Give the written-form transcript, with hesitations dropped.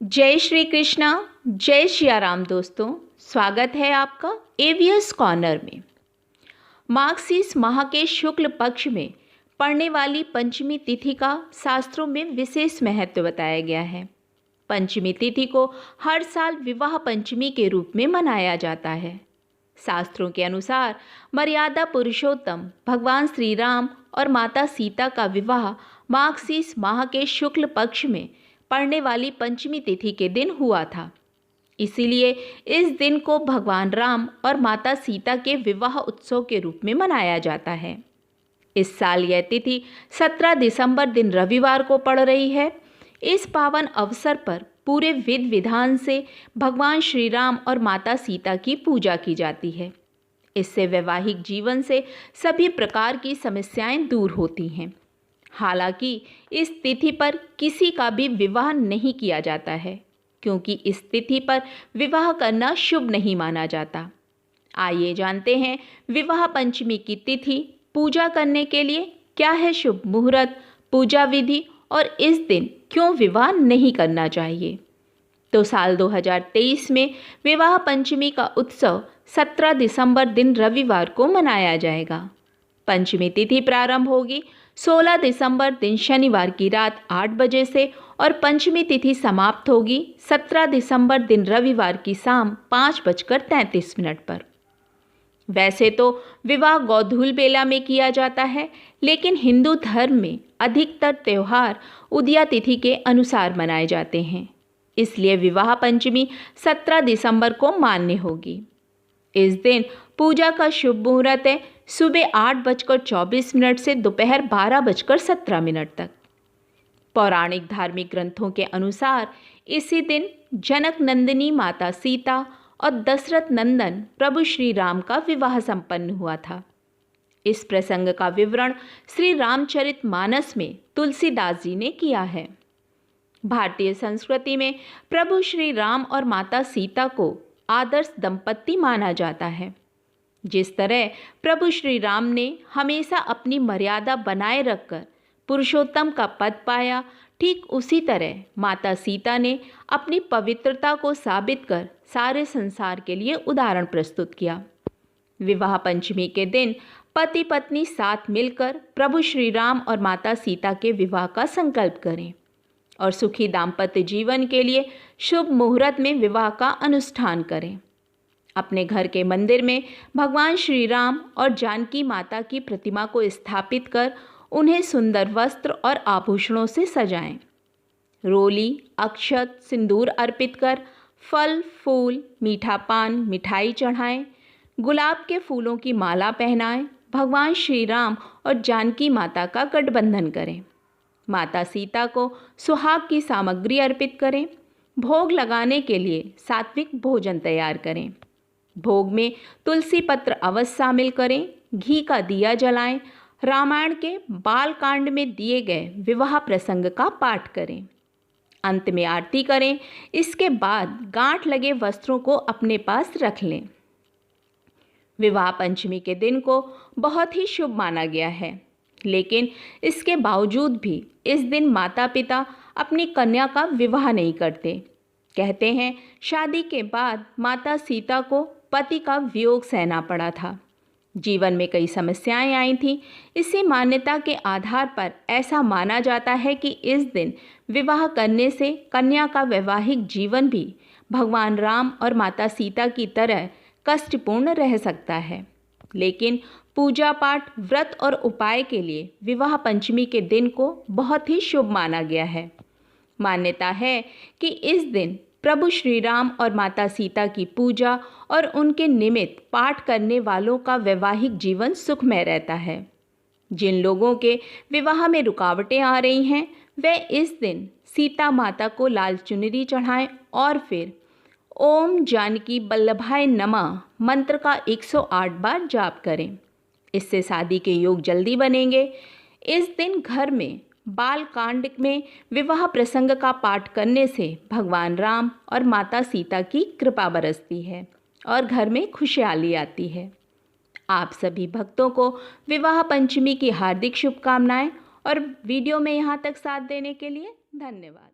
जय श्री कृष्णा, जय श्री राम। दोस्तों, स्वागत है आपका एवीएस कॉर्नर में। मार्गशीर्ष माह के शुक्ल पक्ष में पड़ने वाली पंचमी तिथि का शास्त्रों में विशेष महत्व बताया गया है। पंचमी तिथि को हर साल विवाह पंचमी के रूप में मनाया जाता है। शास्त्रों के अनुसार मर्यादा पुरुषोत्तम भगवान श्री राम और माता सीता का विवाह मार्गशीर्ष माह के शुक्ल पक्ष में पड़ने वाली पंचमी तिथि के दिन हुआ था। इसीलिए इस दिन को भगवान राम और माता सीता के विवाह उत्सव के रूप में मनाया जाता है। इस साल यह तिथि 17 दिसंबर दिन रविवार को पड़ रही है। इस पावन अवसर पर पूरे विधि विधान से भगवान श्री राम और माता सीता की पूजा की जाती है। इससे वैवाहिक जीवन से सभी प्रकार की समस्याएं दूर होती हैं। हालांकि इस तिथि पर किसी का भी विवाह नहीं किया जाता है, क्योंकि इस तिथि पर विवाह करना शुभ नहीं माना जाता। आइए जानते हैं विवाह पंचमी की तिथि पूजा करने के लिए क्या है शुभ मुहूर्त, पूजा विधि और इस दिन क्यों विवाह नहीं करना चाहिए। तो साल 2023 में विवाह पंचमी का उत्सव 17 दिसंबर दिन रविवार को मनाया जाएगा। पंचमी तिथि प्रारंभ होगी 16 दिसंबर दिन शनिवार की रात 8 बजे से और पंचमी तिथि समाप्त होगी 17 दिसंबर दिन रविवार की शाम 5:33 पर। वैसे तो विवाह गोधूल बेला में किया जाता है, लेकिन हिंदू धर्म में अधिकतर त्यौहार उदया तिथि के अनुसार मनाए जाते हैं। इसलिए विवाह पंचमी 17 दिसंबर को मान्य होगी। इस दिन पूजा का शुभ मुहूर्त है सुबह 8:24 से दोपहर 12:17 तक। पौराणिक धार्मिक ग्रंथों के अनुसार इसी दिन जनक नंदिनी माता सीता और दशरथ नंदन प्रभु श्री राम का विवाह संपन्न हुआ था। इस प्रसंग का विवरण श्री रामचरितमानस में तुलसीदास जी ने किया है। भारतीय संस्कृति में प्रभु श्री राम और माता सीता को आदर्श दंपत्ति माना जाता है। जिस तरह प्रभु श्री राम ने हमेशा अपनी मर्यादा बनाए रखकर पुरुषोत्तम का पद पाया, ठीक उसी तरह माता सीता ने अपनी पवित्रता को साबित कर सारे संसार के लिए उदाहरण प्रस्तुत किया। विवाह पंचमी के दिन पति पत्नी साथ मिलकर प्रभु श्री राम और माता सीता के विवाह का संकल्प करें और सुखी दाम्पत्य जीवन के लिए शुभ मुहूर्त में विवाह का अनुष्ठान करें। अपने घर के मंदिर में भगवान श्री राम और जानकी माता की प्रतिमा को स्थापित कर उन्हें सुंदर वस्त्र और आभूषणों से सजाएं। रोली, अक्षत, सिंदूर अर्पित कर फल, फूल, मीठा पान, मिठाई चढ़ाएं। गुलाब के फूलों की माला पहनाएं। भगवान श्री राम और जानकी माता का गठबंधन करें। माता सीता को सुहाग की सामग्री अर्पित करें। भोग लगाने के लिए सात्विक भोजन तैयार करें। भोग में तुलसी पत्र अवश्य शामिल करें। घी का दिया जलाएं। रामायण के बालकांड में दिए गए विवाह प्रसंग का पाठ करें। अंत में आरती करें। इसके बाद गांठ लगे वस्त्रों को अपने पास रख लें। विवाह पंचमी के दिन को बहुत ही शुभ माना गया है, लेकिन इसके बावजूद भी इस दिन माता पिता अपनी कन्या का विवाह नहीं करते। कहते हैं शादी के बाद माता सीता को पति का वियोग सहना पड़ा था। जीवन में कई समस्याएं आई थीं। इसी मान्यता के आधार पर ऐसा माना जाता है कि इस दिन विवाह करने से कन्या का वैवाहिक जीवन भी भगवान राम और माता सीता की तरह कष्टपूर्ण रह सकता है। लेकिन पूजा पाठ, व्रत और उपाय के लिए विवाह पंचमी के दिन को बहुत ही शुभ माना गया है। मान्यता है कि इस दिन प्रभु श्री राम और माता सीता की पूजा और उनके निमित्त पाठ करने वालों का वैवाहिक जीवन सुखमय रहता है। जिन लोगों के विवाह में रुकावटें आ रही हैं, वे इस दिन सीता माता को लाल चुनरी चढ़ाएं और फिर ओम जानकी वल्लभाय नमः मंत्र का 108 बार जाप करें। इससे शादी के योग जल्दी बनेंगे। इस दिन घर में बालकांड में विवाह प्रसंग का पाठ करने से भगवान राम और माता सीता की कृपा बरसती है और घर में खुशहाली आती है। आप सभी भक्तों को विवाह पंचमी की हार्दिक शुभकामनाएं और वीडियो में यहाँ तक साथ देने के लिए धन्यवाद।